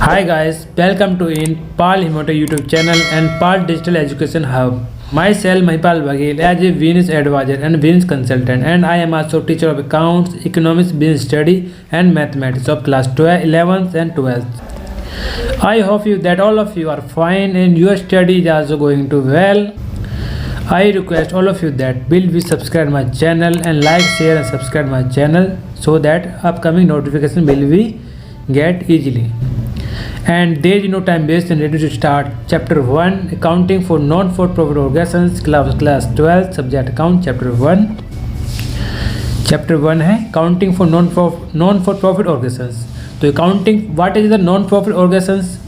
Hi guys, welcome to in Pal Himoto YouTube channel and Pal Digital Education Hub. Myself Mahipal Baghel as a business advisor and business consultant, and I am also teacher of accounts, economics, business study and mathematics of class 12, 11th and 12th. I hope that all of you are fine and your study is also going to well. I request all of you that will subscribe my channel and like, share and subscribe my channel so that upcoming notification will be get easily. And there is no time waste and ready to start. Chapter 1 Accounting for Non-for-Profit Organizations, class 12, subject account. Chapter 1 है Accounting for Non-for-Profit Organizations. तो Accounting what is the Non-Profit Organizations?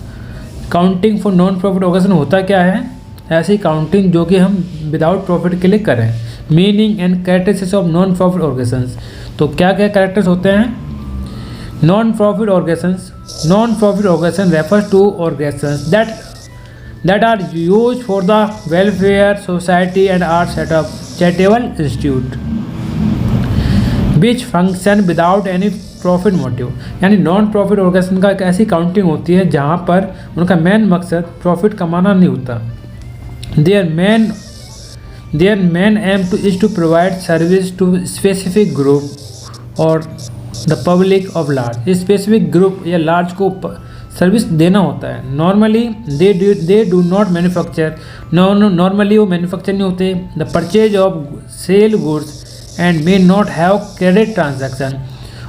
Accounting for Non-Profit Organization होता क्या है? ऐसी accounting जो कि हम without profit के लिए करें. Meaning and characteristics of non profit organisations. तो क्या क्या कैरेक्टर्स होते हैं? Non-profit organizations. Non-profit organization refers to organizations that are used for the welfare society and are set up charitable institute which function without any profit motive. यानी non profit organisation का एक ऐसी counting होती है जहाँ पर उनका मेन मकसद प्रॉफिट कमाना नहीं होता. Their main aim is to provide service to specific group or the public of large. Specific group या लार्ज को सर्विस देना होता है. Normally they do not manufacture. Normally वो मैन्युफैक्चर नहीं होते. The purchase of sale goods and may not have credit transaction.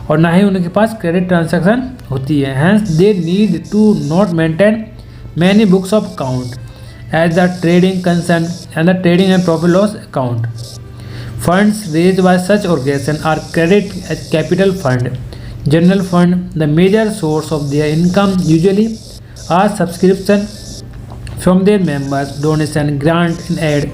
और ना ही उनके पास क्रेडिट ट्रांजैक्शन होती है. Hence they need to not maintain many books of account as the trading concern and the trading and profit loss account. Funds raised by such organization are credited as capital fund, general fund. The major source of their income usually are subscription from their members, donation, grant, and aid.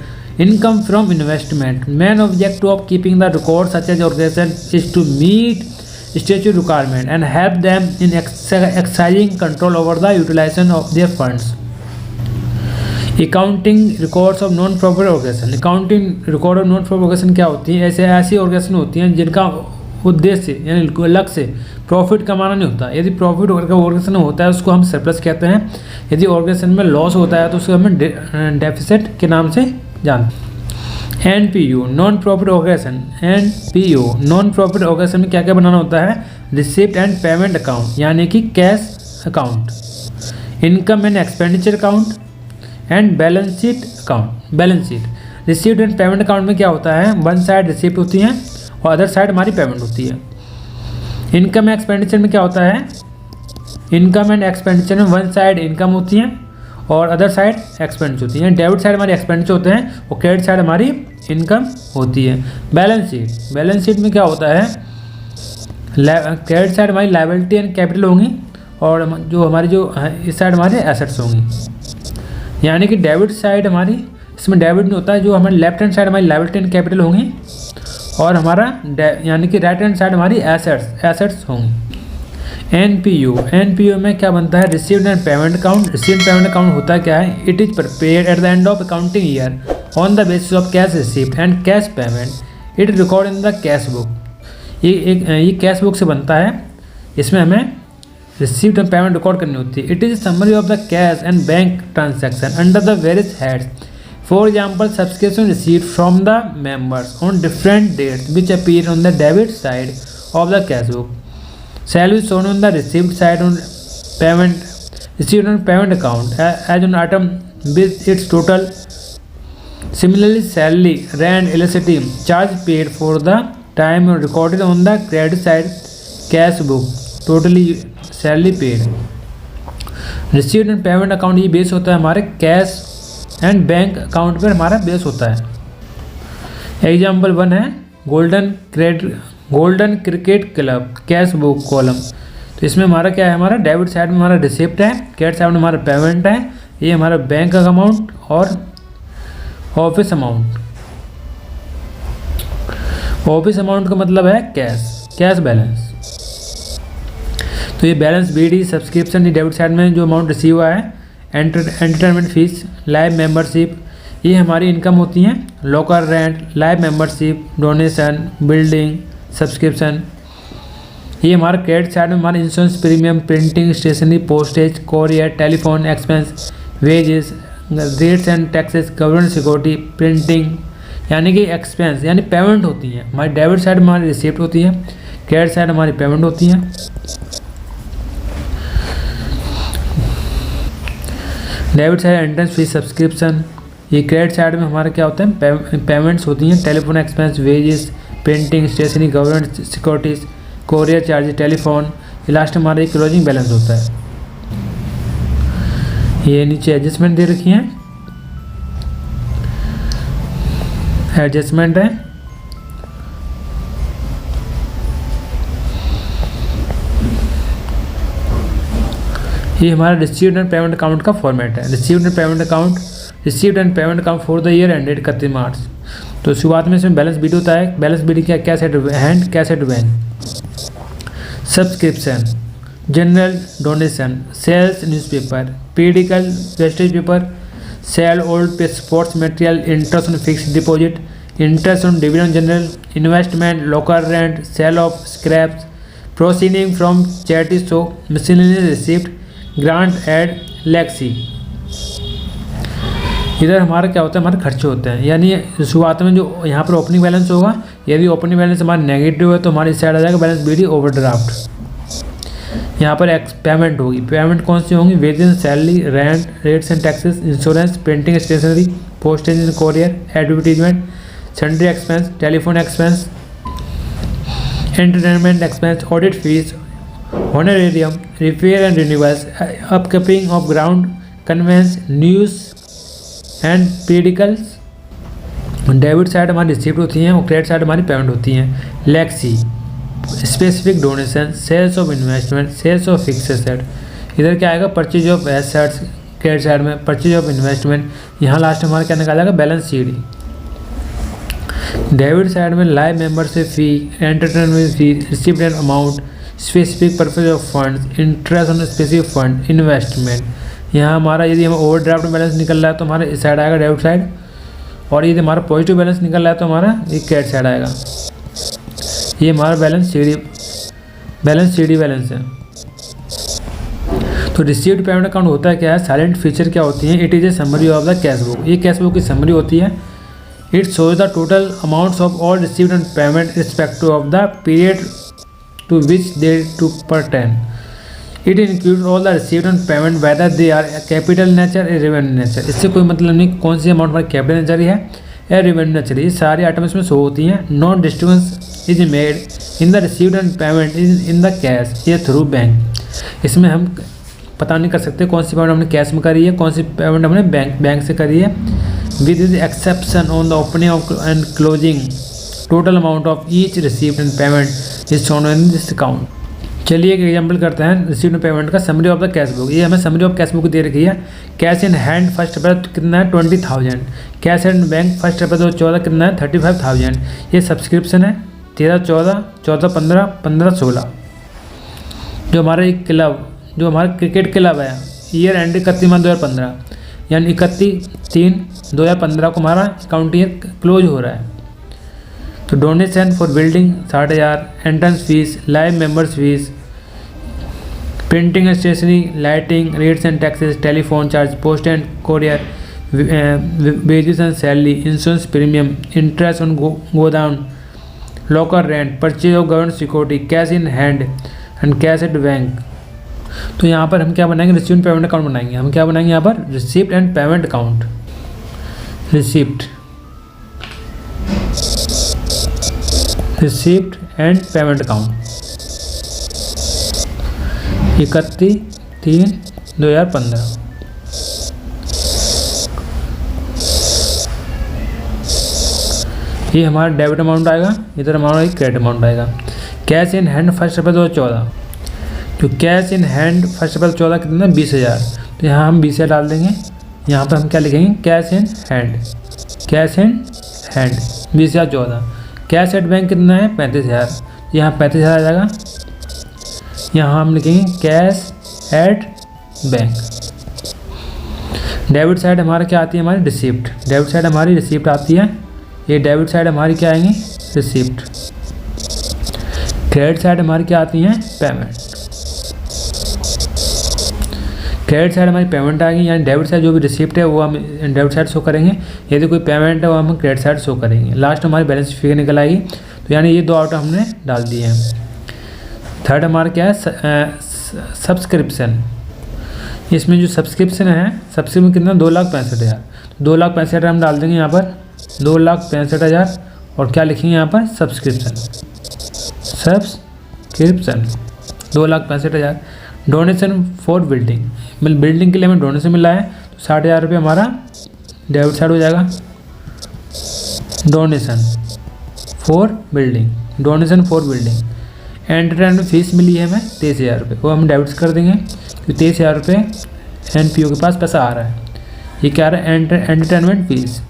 Income from investment. Main objective of keeping the record such as organization is to meet statutory requirement and help them in exercising control over the utilization of their funds. Accounting records of non profit organisation. Accounting record of non profit organisation क्या होती है? ऐसी organisation होती हैं जिनका उद्देश्य यानी अलग से प्रॉफिट कमाना नहीं होता. यदि प्रॉफिट का ऑर्गेनाइजेशन होता है उसको हम सरप्लस कहते हैं. यदि ऑर्गेनाइजेशन में लॉस होता है तो उसको हमें डेफिसिट के नाम से जानते हैं. NPO non profit organisation. NPO non profit organisation में क्या क्या बनाना होता है? रिसिप्ट एंड पेमेंट अकाउंट यानी कि cash account, income and expenditure account and balance sheet account. Balance sheet. Receipt and payment account में क्या होता है? वन साइड रिसीप्ट होती है और अदर साइड हमारी पेमेंट होती है. इनकम एंड एक्सपेंडिचर में क्या होता है? इनकम एंड एक्सपेंडिचर में वन साइड इनकम होती है और अदर साइड एक्सपेंडिचर होती है. डेबिट साइड हमारी एक्सपेंडिचर होते हैं और क्रेडिट साइड हमारी इनकम होती है. Balance sheet. बैलेंस शीट में क्या होता है? क्रेडिट साइड हमारी लायबिलिटी एंड कैपिटल होंगी और जो हमारी इस साइड हमारे एसेट्स होंगी. यानी कि डेबिट साइड हमारी, इसमें डेबिट नहीं होता है, जो हमारी लेफ्ट हैंड साइड हमारी लायबिलिटी एंड कैपिटल होंगी और हमारा यानी कि राइट हैंड साइड हमारी एसेट्स होंगी. NPO में क्या बनता है? Received and payment account. Received payment account होता क्या है? It is prepared eight the end of accounting year on the basis of cash received and cash payment. It record in the cash book. ये cash book से बनता है. इसमें हमें received and payment record करनी होती है. It is summary of the cash and bank transaction under the various heads. For example subscription received from the members on different dates which appear on the debit side of the cash book. Shall be shown on the received side on payment received on payment account as on item with its total. Similarly salary, rent, electricity charge paid for the time recorded on the credit side cash book totally salary paid. Received and payment account ये base होता है हमारे cash and bank account पर हमारा base होता है. Example 1 है golden cricket club cash book column. तो इसमें हमारा क्या है? हमारा डेबिट साइड में हमारा रिसिप्ट है, क्रेडिट साइड में हमारा पेमेंट है. ये हमारा बैंक अमाउंट और ऑफिस अमाउंट. ऑफिस अमाउंट का मतलब है कैश बैलेंस. तो ये balance BD subscription debit side में जो अमाउंट रिसीव हुआ है. एंटरटेनमेंट फीस, लाइव मेंबरशिप ये हमारी इनकम होती हैं. Local rent, live membership, donation, building subscription ये हमारा क्रेडिट साइड में हमारा insurance premium, printing, stationery, postage, courier, telephone expense, wages, rates and taxes, government security, printing यानी कि एक्सपेंस यानी पेमेंट होती हैं। हमारी डेबिट साइड में हमारी रिसिप्ट होती है, क्रेडिट साइड हमारी पेमेंट होती है। Debit side entrance fees, subscription. ये क्रेडिट साइड में हमारा क्या होता है, पेमेंट्स होती हैं, telephone expense, wages, printing, stationery, government securities, courier charge, telephone. Last में हमारा एक क्लोजिंग बैलेंस होता है। ये नीचे एडजस्टमेंट दे रखी हैं, एडजस्टमेंट है। ये हमारा रिसीव्ड एंड पेमेंट अकाउंट का फॉर्मेट है। Received and payment account, received and payment account for the year ended 31 March. तो शुरुआत में इसमें बैलेंस बीडी होता है। बैलेंस बीडी क्या cash at hand, cash at bank. Subscription, general donation, sales newspaper, periodical wastage paper, sale old sports material, interest on fixed deposit, interest on dividend general, investment, local rent, sale of scraps, proceeding from charity show, miscellaneous receipt, grant aid लेक्सी। इधर हमारा क्या होता है, हमारे खर्चे होते हैं। यानी शुरुआत में जो यहाँ पर ओपनिंग बैलेंस होगा, यदि ओपनिंग बैलेंस हमारा नेगेटिव है तो हमारी इस साइड आ जाएगा बैलेंस बीडी ओवरड्राफ्ट। यहाँ पर पेमेंट होगी। पेमेंट कौन सी होंगी, wages, salary, rent, rates and taxes, insurance, printing, stationery, postage and courier, advertisement, sundry expense, telephone expense, entertainment expense, audit fees, honorarium, repair and renewals, upkeeping of ground, conveyance, news and periodicals. Debit side हमारी receipt होती हैं और credit side हमारी payment होती हैं। लेक्सी, specific donation, sales of investment, sales of fix asset. इधर क्या आएगा, purchase of assets credit side में, परचेज ऑफ इन्वेस्टमेंट। यहाँ लास्ट हमारा क्या निकाला जाएगा, बैलेंस शीट। डेबिट साइड में live membership fee, entertainment fee, receipt and amount, specific purpose of fund, interest on specific fund, investment. यहाँ हमारा यदि हम ओवरड्राफ्ट में बैलेंस निकल रहा है तो हमारा इस साइड आएगा डेबिट साइड, और यदि हमारा पॉजिटिव बैलेंस निकल रहा है तो हमारा ये क्रेडिट साइड आएगा। ये हमारा बैलेंस शीट बैलेंस है। तो रिसीव्ड पेमेंट अकाउंट होता है क्या है, साइलेंट फीचर क्या होती है, it is a summary of the cash book. ये कैश बुक की समरी होती है। It shows the total amounts of all received and payment respective of the period to which they to pertain. It include all the received and payment whether they are capital nature या revenue nature. इससे कोई मतलब नहीं कौन सी amount हमारी capital nature है या रेवेन्यू नेचर। ये सारी आइटम्स में शो होती हैं। Non distribution is made in the received and payment in the cash या थ्रू बैंक। इसमें हम पता नहीं कर सकते कौन सी पेमेंट हमने कैश में करी है, कौन सी पेमेंट हमने बैंक से करी है। With is exception on the opening of and closing total amount of each received and payment is shown in this account. चलिए एक एग्जांपल करते हैं रिसीव्ड पेमेंट का। Summary of the cash book, ये हमें समरी ऑफ कैश बुक दे रखी है। Cash in hand first April कितना है 20,000। Cash in bank first April 2014 कितना है 35,000। ये सब्सक्रिप्शन है 13-14, 14-15, 15-16। जो हमारा एक क्लब, जो हमारा क्रिकेट क्लब है, ईयर एंड 31 मार्च 2015 यानी 31/3/2015 को हमारा अकाउंट ईयर क्लोज हो रहा है। तो donation for building 60,000, entrance fees, live members fees, printing and stationery, lighting, rates and taxes, telephone charge, post and courier, wages and salary, insurance premium, interest on godown, locker rent, purchase of government security, cash in hand and cash at bank. तो यहाँ पर हम क्या बनाएंगे, received payment account बनाएंगे। हम क्या बनाएंगे यहाँ पर, receipt and payment account. Receipt and payment account 31/3/2015। ये हमारा डेबिट अमाउंट आएगा, इधर हमारा एक क्रेडिट अमाउंट आएगा। Cash in hand first April 2014, तो cash in hand first April 2014 कितना 20,000। तो यहाँ हम 20,000 डाल देंगे। यहाँ पर हम क्या लिखेंगे, cash in hand 20,014। Cash at bank कितना है 35,000, यहाँ 35,000 आ जाएगा। यहाँ हम लिखेंगे cash at bank. Debit side हमारा क्या आती है, हमारी रिसिप्ट। डेबिट साइड हमारी रिसिप्ट आती है। ये डेबिट साइड हमारी क्या आएंगी, रिसिप्ट। क्रेडिट साइड हमारी क्या आती हैं, पेमेंट। क्रेडिट साइड हमारी पेमेंट आ गई, यानी डेबिट साइड जो भी रिसिप्ट है वो हम डेबिट साइड शो करेंगे, यदि कोई पेमेंट है वो हम क्रेडिट साइड शो करेंगे। लास्ट हमारी बैलेंस फिगर निकल आएगी। तो यानी ये 2 आइटम हमने डाल दिए हैं। थर्ड हमारा क्या है, सब्सक्रिप्शन। इसमें जो सब्सक्रिप्शन है, सब्सक्रिप्शन कितना, 2,65,000। 2,65,000 हम डाल देंगे यहाँ पर, 2,65,000 और क्या लिखेंगे यहाँ पर, सब्सक्रिप्शन। 2,65,000। डोनेशन फॉर बिल्डिंग, मतलब बिल्डिंग के लिए हमें डोनेशन मिला है, तो 60,000 रुपये हमारा डेबिट साइड हो जाएगा। Donation for building, entertainment fees मिली है हमें 23,000 रुपये, वो हम डेबिट कर देंगे। तो 23,000 रुपये NPO के पास पैसा आ रहा है। ये क्या आ रहा है, एंटरटेनमेंट फीस।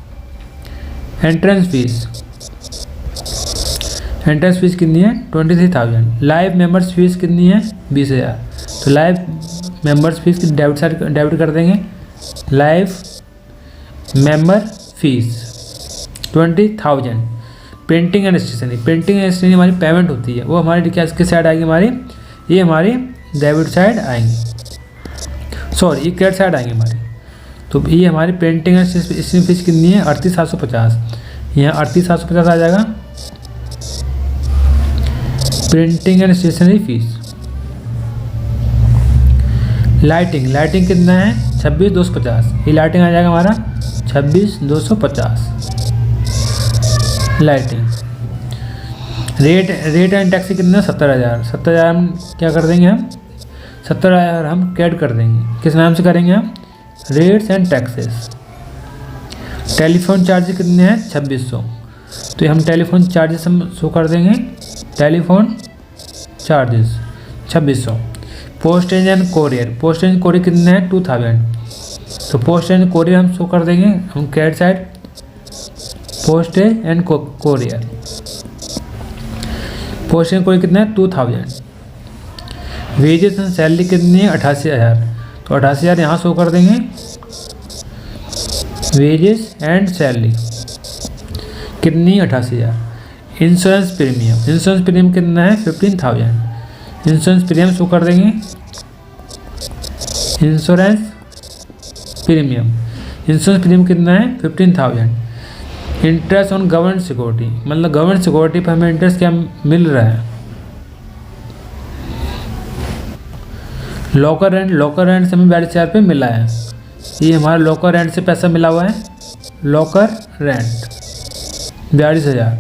एंट्रेंस फीस कितनी है, 23,000। लाइव मेंबर्स फीस कितनी है, 20,000। तो लाइव मेंबर्स फीस की डेबिट कर देंगे। Live member fees 20,000। Painting and stationery हमारी पेमेंट होती है, वो हमारी क्या किस साइड आएगी हमारी, ये हमारी डेबिट साइड आएंगी, सॉरी ये क्रेडिट साइड आएंगी हमारी। तो ये हमारी पेंटिंग एंड स्टेशनरी फीस कितनी है, 38,750। यहाँ 38,750 आ जाएगा printing and stationery fees. Lighting कितना है, 26,250। ये लाइटिंग आ जाएगा हमारा 26,250। लाइटिंग रेट एंड टैक्स कितना, 70,000। 70,000 हम क्या कर देंगे, हम 70,000 हम कैड कर देंगे। किस नाम से करेंगे हम, rates and taxes. Telephone charge कितने हैं, 2600। तो हम टेलीफोन चार्जेस हम शो कर देंगे, telephone charges 2600। Postage and courier कितने हैं, 2000। तो पोस्टेज एंड कोरियर हम शो कर देंगे, हम credit side postage and courier. Postage and courier कितना है, 2000। वेजेस एंड सैलरी कितनी है, 88,000। तो 88,000 यहाँ शो कर देंगे। वेजेस एंड सैलरी कितनी, 88,000। इंश्योरेंस प्रीमियम कितना है, 15,000। इंश्योरेंस प्रीमियम शो कर देंगे। इंश्योरेंस प्रीमियम कितना है, 15,000। इंटरेस्ट ऑन गवर्नमेंट सिक्योरिटी, मतलब गवर्नमेंट सिक्योरिटी पर हमें इंटरेस्ट क्या मिल रहा है। लॉकर रेंट से हमें 42,000 रुपये मिला है। ये हमारा लॉकर रेंट से पैसा मिला हुआ है, locker rent 42,000।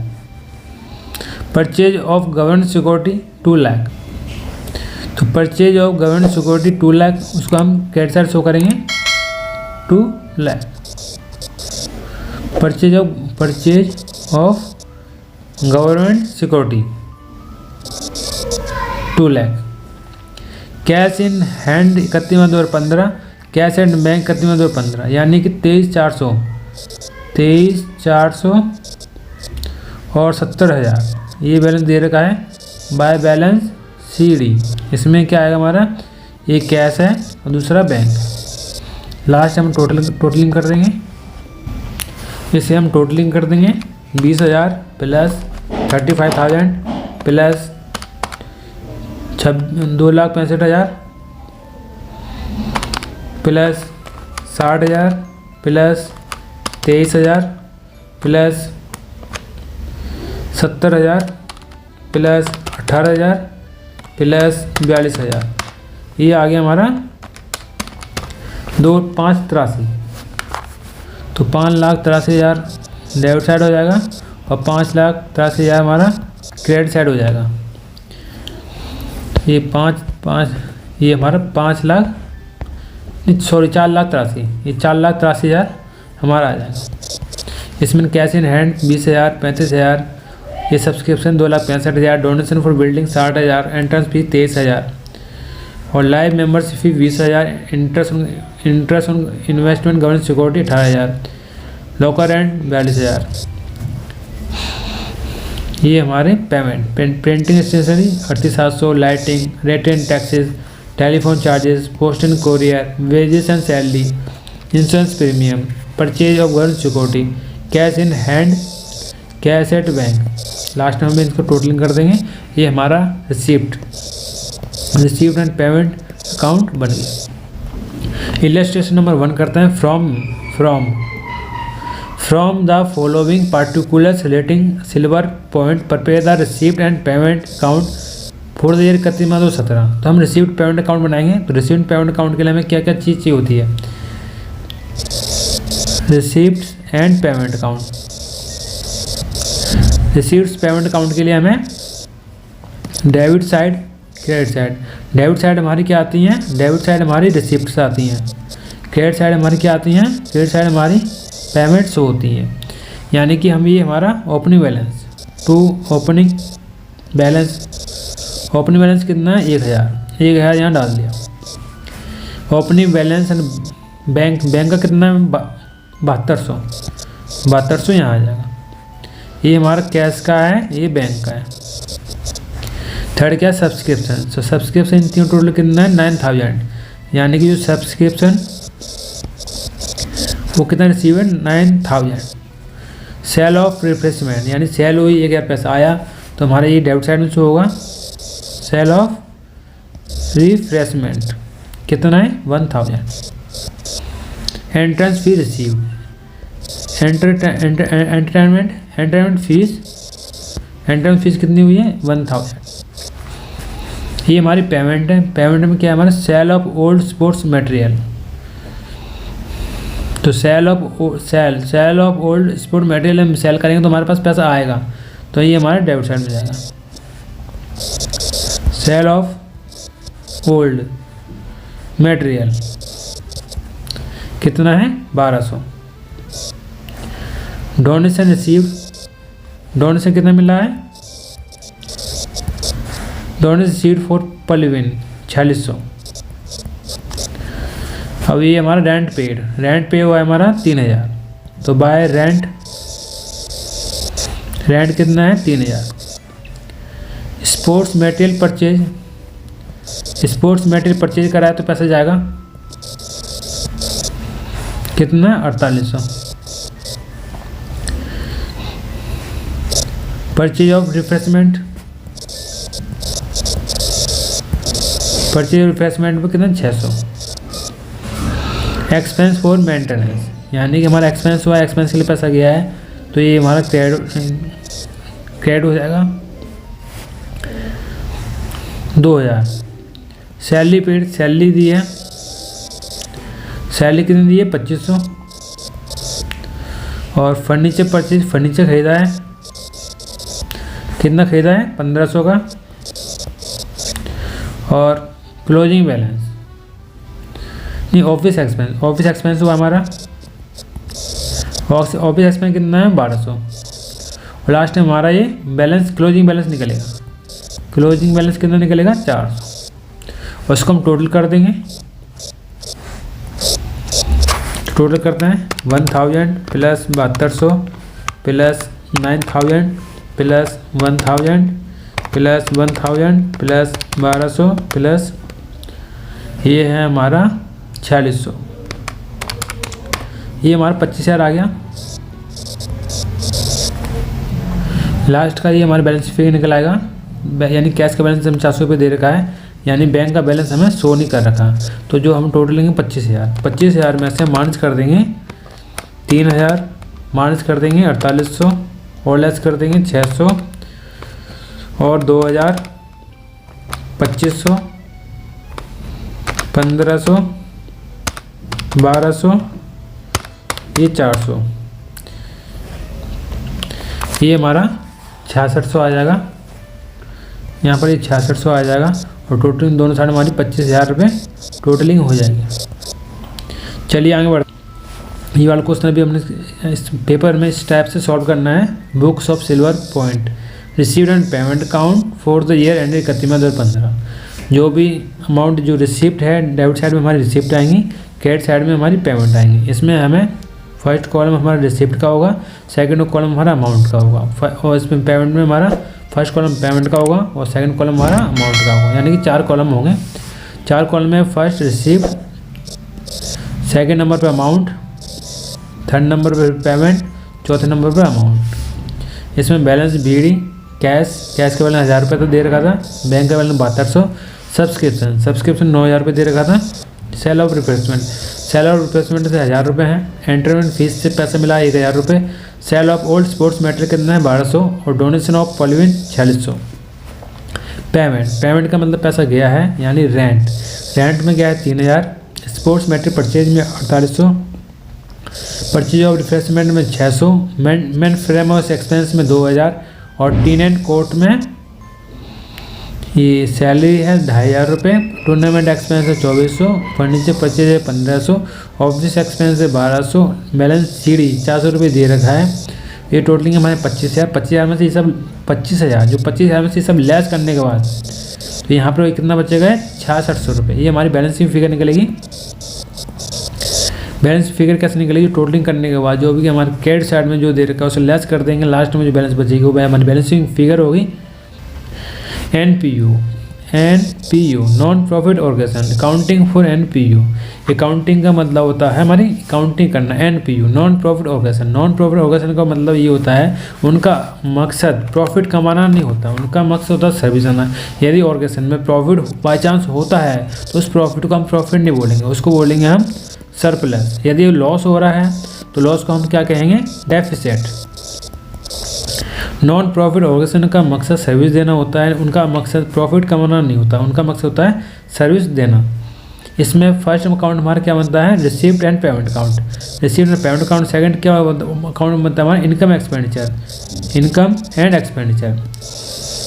Purchase of government security 2 lakh. तो purchase of government security 2 lakh, उसको हम क्रेडिट साइड शो करेंगे, 2 lakh. Purchase of government security 2 lakh. Cash in hand 31/2015, cash and bank 31/2015, यानी कि 23,400 और 70,000 ये बैलेंस दे रखा है बाय बैलेंस CD। इसमें क्या आएगा हमारा, ये कैश है और दूसरा बैंक। लास्ट हम टोटलिंग कर देंगे। इसे हम टोटलिंग कर देंगे, 20,000 plus 35,000 plus 2,65,000 plus 60,000 plus 23,000 plus 70,000 plus 18,000 plus 42,000। ये आ गया हमारा 5,83,000। तो 5,83,000 डेबिट साइड हो जाएगा और 5,83,000 हमारा क्रेडिट साइड हो जाएगा। ये ये हमारा 4,83,000, ये 4,83,000 हमारा आ जाएगा। इसमें कैश इन हैंड 20,000, 35,000, ये subscription 2,65,000, donation for building 60,000, entrance fees 23,000 और live membership fee 20,000, interest on investment government security 18,000, locker rent 42,000। ये हमारे painting stationery 38,700, lighting, rate and taxes, telephone charges, post and courier, wages and salary, insurance premium, purchase of government security, cash in hand, cash at bank, last में हम इसको totalling कर देंगे। ये हमारा receipt and payment account बन गया। Illustration number 1 करते हैं। From the following particulars relating silver point prepare the receipt and payment account for the year 31/12/17। तो हम रिसीप्ट पेमेंट अकाउंट बनाएंगे। तो रिसीप्ट पेमेंट अकाउंट के लिए हमें क्या क्या चीज़ चाहिए होती है? Receipt and payment account. Receipt payment account के लिए हमें debit side, credit side. Debit side हमारी क्या आती हैं? डेबिट साइड हमारी रिसीप्ट से आती हैं। क्रेडिट साइड हमारी क्या आती हैं? क्रेडिट साइड हमारी पेमेंट से होती हैं। यानी कि हम ये हमारा opening balance to opening balance कितना है? 1000 यहाँ डाल दिया। ओपनिंग बैलेंस एंड बैंक का कितना है? 7200 यहाँ आ जाएगा। ये हमारा कैश का है, ये बैंक का है। थर्ड क्या है? सब्सक्रिप्शन। तो सब्सक्रिप्शन इन तीनों टोटल कितना है? 9000। यानी कि जो सब्सक्रिप्शन वो कितना रिसीव है? 9000। सेल ऑफ रिफ्रेशमेंट, यानी सेल हुई 1000 पैसा आया तो हमारा ये डेबिट साइड में शो होगा। सेल ऑफ रिफ्रेशमेंट कितना है? 1000। Entrance fee receive, entertainment fees कितनी हुई है? 1000। ये हमारी पेमेंट है। पेमेंट में क्या है हमारा? Sale of old sports material. तो sale of old sports material हम सेल करेंगे तो हमारे पास पैसा आएगा, तो ये हमारे डेबिट साइड में जाएगा। सेल ऑफ ओल्ड मटेरियल कितना है? 1200। डोनेशन रिसीव, डोनेशन कितना मिला है? डोनेशन रिसीव फॉर पलिविन 4600। अब ये हमारा रेंट पे हुआ है हमारा 3000। तो बाय रेंट कितना है? 3000। स्पोर्ट्स मटेरियल परचेज करा है तो पैसा जाएगा कितना? 4800। परचेज ऑफ रिफ्रेशमेंट पर कितना? 600। एक्सपेंस फॉर मेंटेनेंस, यानी कि हमारा एक्सपेंस हुआ, एक्सपेंस के लिए पैसा गया है तो ये हमारा क्रेडिट हो जाएगा 2000। सैलरी पेड, सैलरी दी है, सैलरी कितनी दी है? 2500। और फर्नीचर परचेज, फर्नीचर खरीदा है, कितना खरीदा है? 1500 का। और क्लोजिंग बैलेंस नहीं, ऑफिस एक्सपेंस हुआ हमारा। ऑफिस एक्सपेंस कितना है? 1200। और लास्ट में हमारा ये बैलेंस, क्लोजिंग बैलेंस निकलेगा। क्लोजिंग बैलेंस कितना निकलेगा? 400। और इसको हम टोटल कर देंगे। टोटल करते हैं 1000 plus 7200 plus 9000 plus 1000 plus 1000 plus 1200 plus ये है हमारा 4600। ये हमारा 25000 आ गया। लास्ट का ये हमारा बैलेंस फिगर निकल आएगा। यानी कैश का बैलेंस हम 400 रुपये दे रखा है, यानी बैंक का बैलेंस हमें शो नहीं कर रखा। तो जो हम टोटल लेंगे 25000 में से माइनस कर देंगे 3000, माइनस कर देंगे 4800 और लेस कर देंगे 600 और 2000, 2500, 1500, 1200, ये 400, ये हमारा 6600 आ जाएगा। यहाँ पर ये 6600 आ जाएगा और टोटलिंग दोनों साइड हमारी 25000 रुपये टोटलिंग हो जाएगी। चलिए आगे बढ़। ये वाला क्वेश्चन अभी हमने इस पेपर में इस टाइप से सॉल्व करना है। Books of silver point received and payment account for the year ended 31/12/15। जो भी अमाउंट जो रिसिप्ट है डेबिट साइड में हमारी रिसिप्ट आएंगी, क्रेडिट साइड में हमारी पेमेंट आएंगी। इसमें हमें फर्स्ट कॉलम हमारा रिसिप्ट का होगा, सेकंड कॉलम हमारा अमाउंट का होगा और इसमें पेमेंट में हमारा फर्स्ट कॉलम पेमेंट का होगा और सेकंड कॉलम हमारा अमाउंट का होगा। यानी कि 4 कॉलम होंगे। 4 कॉलम में फर्स्ट रिसिप्ट, सेकंड नंबर पे अमाउंट, थर्ड नंबर पे पेमेंट, चौथे नंबर पे अमाउंट। इसमें बैलेंस बीडी कैश के बैलेंस 1000 रुपये तो दे रखा था, बैंक का बैलेंस 7200, सब्सक्रिप्शन 9000 रुपये दे रखा था, सेल ऑफ रिप्लेसमेंट से 1000 रुपये है, एंटरमेंट फीस से पैसा मिला 1000 रुपये, sale of old sports material कितना है 1200 और डोनेशन ऑफ पॉलीविन 4600। पेमेंट का मतलब पैसा गया है यानी रेंट में गया है 3000, स्पोर्ट्स मटेरियल परचेज में 4800, परचेज ऑफ रिफ्रेशमेंट में 600, मेन फ्रेम हाउस एक्सपेंस में 2000 और टीन एंड कोर्ट में ये सैलरी है 2500 रुपये, टूर्नामेंट एक्सपेंस है 2400, फर्नीचर परचेज है 1500, ऑफिस एक्सपेंस है 1200, बैलेंस सीढ़ी 400 रुपये दे रखा है। ये टोटलिंग हमारे 25,000 में से ये सब 25,000 जो 25,000 में से सब लेस करने के बाद तो यहाँ पर कितना बचेगा 6600 रुपये। ये हमारी बैलेंसिंग फिगर निकलेगी। बैलेंस फिगर कैसे निकलेगी? टोटलिंग करने के बाद जो भी हमारे क्रेडिट साइड में जो दे रखा है उसे लेस कर देंगे, लास्ट में जो बैलेंस बचेगी वो हमारी बैलेंसिंग फिगर होगी। NPO non profit organisation, accounting for NPO. Accounting का मतलब होता है हमारी अकाउंटिंग करना। एनपीयू नॉन प्रॉफिट ऑर्गेनाइजेशन का मतलब ये होता है उनका मकसद प्रॉफिट कमाना नहीं होता, उनका मकसद होता है सर्विस देना। यदि ऑर्गेनाइजेशन में प्रॉफिट बाई चांस होता है तो उस प्रॉफिट को हम प्रॉफिट नहीं बोलेंगे, उसको बोलेंगे हम सरप्लस। यदि लॉस हो रहा है तो लॉस को हम क्या कहेंगे? डेफिसिट। नॉन प्रॉफिट ऑर्गेनाइजेशन का मकसद सर्विस देना होता है, उनका मकसद प्रॉफिट कमाना नहीं होता, उनका मकसद होता है सर्विस देना। इसमें फर्स्ट अकाउंट हमारा क्या बनता है? Received and payment account. Received and payment account. Second क्या अकाउंट बनता है हमारा? Income and expenditure.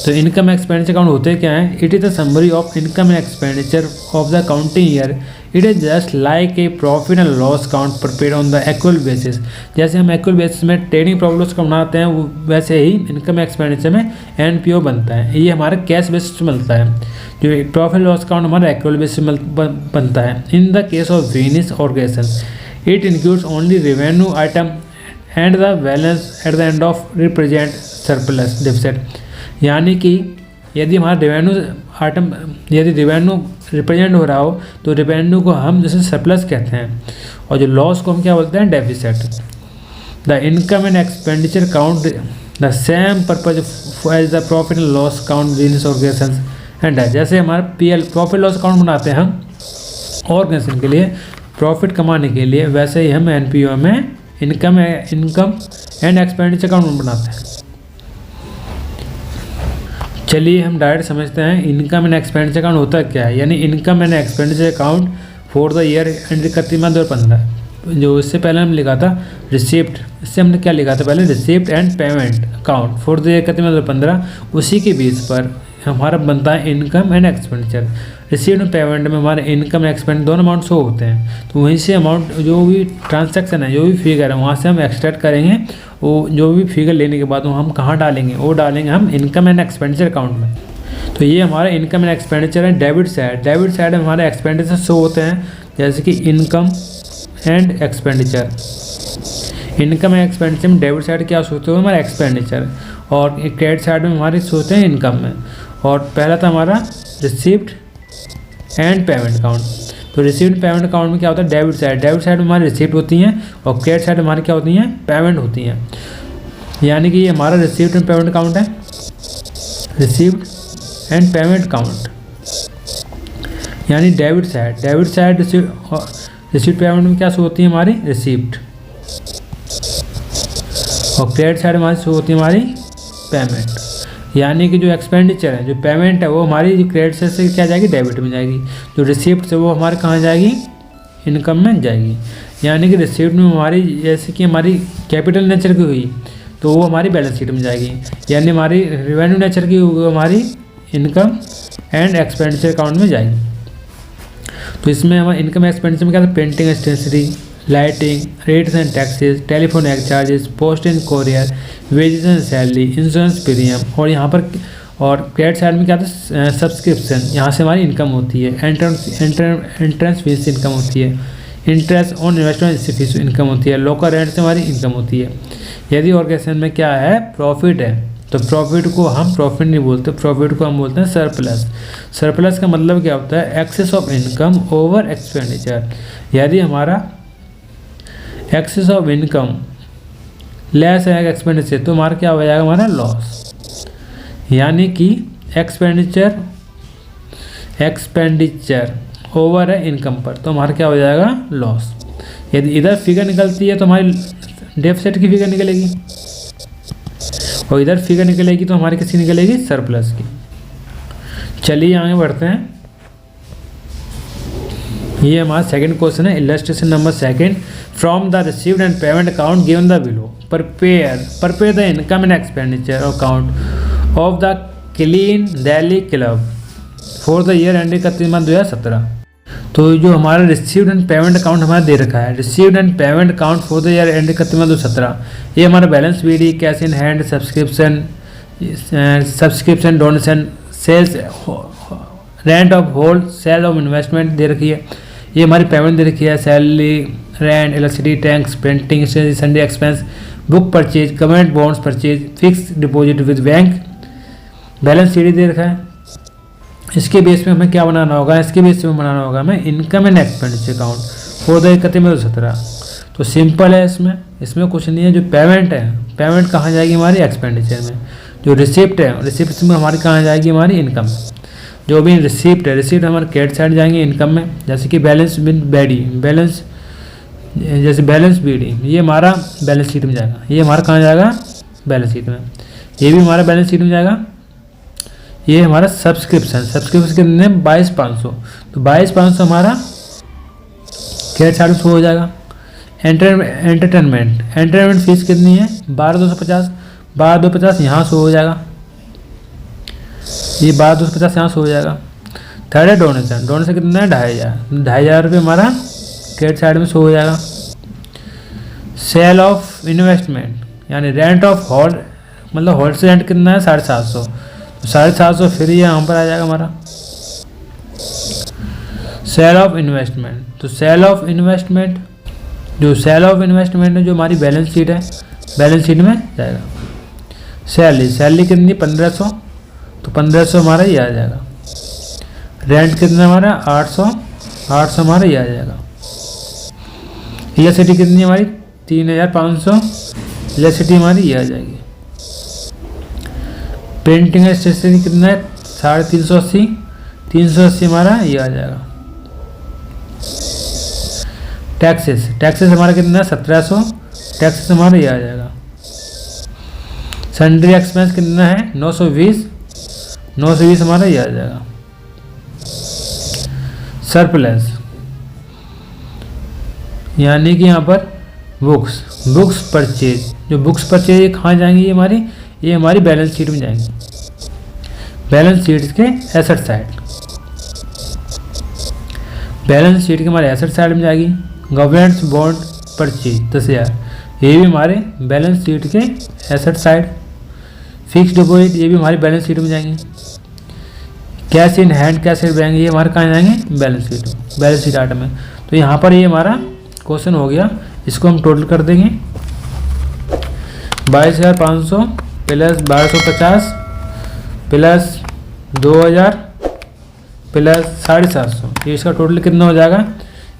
तो इनकम एक्सपेंडिचर अकाउंट होते क्या है? It is the summary of income and expenditure of the accounting year. It is just like a profit and loss account prepared on the actual basis. जैसे हम actual basis में trading profit loss account बनाते हैं वैसे ही income expenditure में NPO बनता है। ये हमारा कैश बेसिस में मिलता है, जो प्रॉफिट लॉस अकाउंट हमारा एक्चुअल बेसिस में बनता है। इन द केस ऑफ वीनिस organization it includes only revenue item and the balance at the end of represent surplus deficit. यानी कि यदि हमारा रेवेन्यू रिप्रेजेंट हो रहा हो तो रेवेन्यू को हम जैसे सरप्लस कहते हैं और जो लॉस को हम क्या बोलते हैं? Deficit. The income and expenditure count the same purpose as the profit and loss count business organisation and जैसे हमारा पीएल प्रॉफिट लॉस अकाउंट बनाते हैं हम ऑर्गेनाइजेशन के लिए प्रॉफिट कमाने के लिए, वैसे ही हम एनपीओ में इनकम एंड एक्सपेंडिचर अकाउंट बनाते हैं। चलिए हम डायरेक्ट समझते हैं इनकम एंड एक्सपेंडिचर अकाउंट होता क्या है। यानी income and expenditure account for the year and 31/12/15। जो इससे पहले हम लिखा था रिसिप्ट, इससे हमने क्या लिखा था पहले? Receipt and payment account for the year 31/12/15। उसी के बेस पर हमारा बनता है income and expenditure. Received and payment में हमारे इनकम एंड एक्सपेंड दोनों अमाउंट शो होते हैं, तो वहीं से अमाउंट जो भी ट्रांसैक्शन है, जो भी फिगर है, वहाँ से हम एक्सट्रैक्ट करेंगे। वो जो भी फिगर लेने के बाद वो हम कहाँ डालेंगे? वो डालेंगे हम इनकम एंड एक्सपेंडिचर अकाउंट में। तो ये हमारा इनकम एंड एक्सपेंडिचर है। डेबिट साइड में हमारे एक्सपेंडिचर शो होते हैं, जैसे कि income and expenditure. Income and expenditure में डेबिट साइड क्या सोचते हो? हमारा एक्सपेंडिचर। और क्रेडिट साइड में हमारे सोचते हैं इनकम में। और पहला था हमारा रिसीव्ड एंड पेमेंट अकाउंट। तो रिसीव्ड पेमेंट अकाउंट में क्या होता है? डेबिट साइड में हमारी रिसीप्ट होती हैं और क्रेडिट साइड में हमारी क्या होती हैं? पेमेंट होती हैं। यानी कि ये हमारा रिसीव्ड एंड पेमेंट अकाउंट है। रिसीव्ड एंड पेमेंट अकाउंट यानी डेबिट साइड रिसीव्ड पेमेंट में क्या शो होती है? हमारी रिसीप्ट। और क्रेडिट साइड हमारी शो होती है हमारी पेमेंट। यानी कि जो एक्सपेंडिचर है, जो पेमेंट है, वो हमारी जो क्रेडिट से क्या जाएगी? डेबिट में जाएगी। जो रिसीप्ट से वो हमारे कहाँ जाएगी? इनकम में जाएगी। यानी कि रिसीप्ट में हमारी जैसे कि हमारी कैपिटल नेचर की हुई तो वो हमारी बैलेंस शीट में जाएगी। यानी हमारी रेवेन्यू नेचर की वो हमारी इनकम एंड एक्सपेंडिचर अकाउंट में जाएगी। तो इसमें हमारे इनकम एक्सपेंडिचर में क्या था? Painting stationery, lighting, rates and taxes, telephone charges, post and courier, wages and salary, insurance premium. और यहाँ पर और क्रेडिट साइड में क्या था? सब्सक्रिप्शन। यहाँ से हमारी इनकम होती है। एंट्रेंस फीस इनकम होती है। इंटरेस्ट ऑन इन्वेस्टमेंट से फीस इनकम होती है। लोकल रेंट से हमारी इनकम होती है। यदि ऑर्गेनाइजेशन में क्या है? प्रॉफिट है, तो प्रॉफिट को हम प्रॉफिट नहीं बोलते, प्रॉफिट को हम बोलते हैं सरप्लस। सरप्लस का मतलब क्या होता है? Excess of income over expenditure. यदि हमारा एक्सेस ऑफ इनकम लेस है एक्सपेंडिचर तो हमारा क्या हो जाएगा? हमारा लॉस। यानी कि एक्सपेंडिचर ओवर है इनकम पर, तो हमारा क्या हो जाएगा लॉस। यदि इधर फिगर निकलती है तो हमारी डेफिसिट की फिगर निकलेगी, और इधर फिगर निकलेगी तो हमारी किसकी निकलेगी, सरप्लस की। चलिए आगे बढ़ते हैं। ये हमारा सेकंड क्वेश्चन है, illustration number second. From the received and payment account given the below, prepare the income and expenditure account of the clean Delhi club for the year ending 31/2017। तो जो हमारा रिसीव्ड एंड पेमेंट अकाउंट हमारा दे रखा है, received and payment account for the year ending 31/2017, ये हमारा balance BD, cash in hand, subscription, donation, sales, rent of hold, sale of investment दे रखी है। ये हमारी पेमेंट दे रखी है, salary, rent, electricity, tax, painting, sundry expense, book purchase, government bonds purchase, fix deposit with bank, balance sheet दे रखा है। इसके बेस पे हमें क्या बनाना होगा, इसके बेस पे बनाना होगा हमें income and expenditure account for the 31/2017। तो सिंपल है, इसमें कुछ नहीं है। जो पेमेंट है, पेमेंट कहाँ जाएगी हमारी एक्सपेंडिचर में। जो रिसिप्ट है, रिसिप्ट में हमारी कहाँ जाएगी हमारी इनकम। जो भी रिसिप्ट है, रिसिप्ट हमारे क्रेडिट साइड जाएंगे इनकम में, जैसे कि बैलेंस बीडी, जैसे बैलेंस बीडी, ये हमारा बैलेंस शीट में जाएगा। ये हमारा कहाँ जाएगा, बैलेंस शीट में। ये भी हमारा बैलेंस शीट में जाएगा। ये हमारा सब्सक्रिप्शन कितने 22,500, तो 22,500 हमारा क्रेडिट साइड में शो हो जाएगा। एंटरटेनमेंट फीस कितनी है 12,250 यहाँ शो हो जाएगा। ये 12,250 यहाँ शो हो जाएगा। थर्ड है डोनेशन कितना है 2,500 रुपये हमारा क्रेडिट साइड में शो हो जाएगा। सेल ऑफ इन्वेस्टमेंट यानी रेंट ऑफ हॉल, मतलब हॉल से रेंट कितना है 750, तो 750 फिर ये यहाँ पर आ जाएगा हमारा। सेल ऑफ इन्वेस्टमेंट, तो सेल ऑफ इन्वेस्टमेंट है जो हमारी बैलेंस शीट है, बैलेंस शीट में जाएगा। सैलरी कितनी 1,500, तो 1,500 हमारा ये आ जाएगा। रेंट कितना हमारा 800 हमारा ये आ जाएगा। इलेक्ट्रिसिटी कितनी हमारी 3,500, इलेक्ट्रिसिटी हमारी ये आ जाएगी। पेंटिंग स्टेशनरी कितना है 380 हमारा ये आ जाएगा। टैक्सेस हमारा कितना है 1,700, टैक्सेस हमारा ये आ जाएगा। सन्ड्री एक्सपेंस कितना है 920 हमारा ये आ जाएगा। सरप्लस यानी कि यहाँ पर बुक्स परचेज, जो बुक्स परचेज ये कहाँ जाएंगी, ये हमारी बैलेंस शीट में जाएंगी, बैलेंस शीट के एसेट साइड, बैलेंस शीट के हमारे एसेट साइड में जाएगी। गवर्नमेंट बॉन्ड परचेज 10,000, ये भी हमारे बैलेंस शीट के एसेट साइड। फिक्स डिपॉजिट ये भी हमारी बैलेंस शीट में जाएंगे। Cash in hand, cash in bank, ये हमारे कहाँ जाएंगे बैलेंस शीट आइटम में। तो यहाँ पर ये हमारा क्वेश्चन हो गया। इसको हम टोटल कर देंगे 22,500 प्लस 1,250 प्लस 2,000 प्लस 750, ये इसका टोटल कितना हो जाएगा।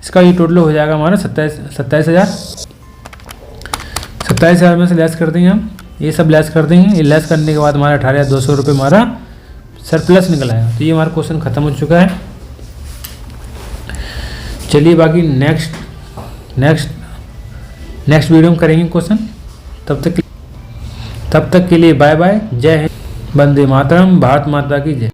इसका ये टोटल हो जाएगा हमारा 27,000 में से लेस कर देंगे हम, ये सब लेस कर देंगे। ये लेस करने के बाद हमारा 18,200 रुपये हमारा सरप्लस निकल आएगा। तो ये हमारा क्वेश्चन ख़त्म हो चुका है। चलिए बाकी नेक्स्ट वीडियो में करेंगे क्वेश्चन। तब तक के लिए बाय बाय, जय हिंद, वंदे मातरम, भारत माता की जय।